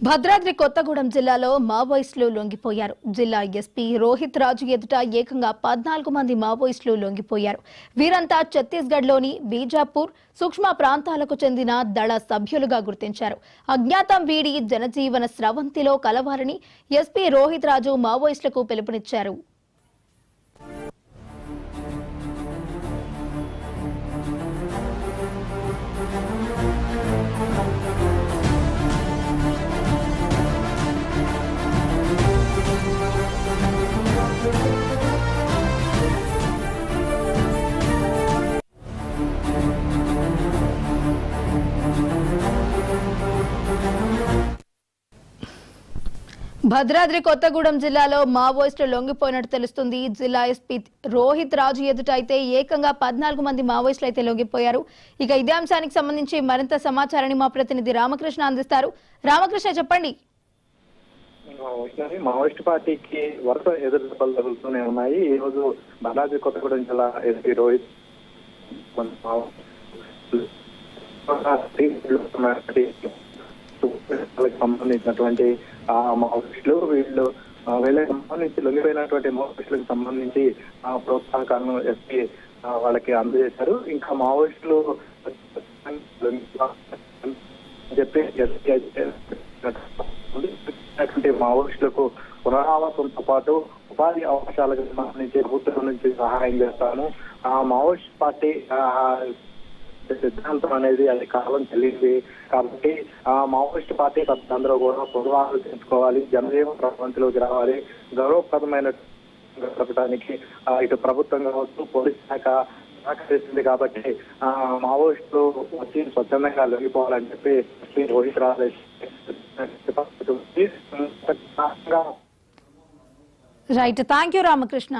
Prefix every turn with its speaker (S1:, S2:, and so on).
S1: భద్రాద్రి కొత్తగూడెం జిల్లాలో మావోయిస్టులు లొంగిపోయారు. జిల్లా ఎస్పీ రోహిత్ రాజు ఎదుట ఏకంగా 14 మంది మావోయిస్టులు లొంగిపోయారు. వీరంతా ఛత్తీస్గఢ్లోని బీజాపూర్ సూక్ష్మ ప్రాంతాలకు చెందిన దళ సభ్యులుగా గుర్తించారు. అజ్ఞాతం వీడి జనజీవన స్రవంతిలో కలవాలని ఎస్పీ రోహిత్ రాజు మావోయిస్టులకు పిలుపునిచ్చారు. భద్రాద్రి కొత్తగూడెం జిల్లాలో మావోయిస్టులు లొంగిపోయినట్టు తెలుస్తుంది. జిల్లా ఎస్పీ రోహిత్ రాజు ఎదుట అయితే ఏకంగా 14 మంది మావోయిస్టులు అయితే లొంగిపోయారు. ఇక ఇదే అంశానికి సంబంధించి మరింత సమాచారాన్ని మా ప్రతినిధి రామకృష్ణ అందిస్తారు. రామకృష్ణ, చెప్పండి.
S2: మావోయిస్ట్ పార్టీకి వరుస ఎదురుదెబ్బలు తగులుతూనే ఉన్నాయి. ఈ రోజు భద్రాద్రి కొత్తగూడెం జిల్లా ఎస్పీ రోహిత్ సంబంధించినటువంటి మావోయిస్టులు వీళ్ళకి సంబంధించి లొంగిపోయినటువంటి మావోయిస్టులకు సంబంధించి ప్రోత్సాహకాలను ఎస్పీ వాళ్ళకి అందజేశారు. ఇంకా మావోయిస్టులు చెప్పి మావోయిస్టులకు పునరావాసంతో పాటు ఉపాధి అవకాశాలకు సంబంధించి ప్రభుత్వం నుంచి సహాయం చేస్తాము. ఆ మావోయిస్ట్ పార్టీ సిద్ధాంతం అనేది అది కాలం చెల్లింది కాబట్టి ఆ మావోయిస్ట్ పార్టీ అందరూ కూడా పునరాలు తెచ్చుకోవాలి, జనజీవన ప్రపంచంలోకి రావాలి, గౌరవప్రదమైన గడపడానికి ఇటు ప్రభుత్వం కావచ్చు, పోలీస్ శాఖ సహకరిస్తుంది. కాబట్టి మావోయిస్టులు వచ్చి స్వచ్ఛందంగా లొంగిపోవాలని చెప్పి శ్రీ రోహిత్ రాజు
S1: రైట్, థ్యాంక్ యూ రామకృష్ణ.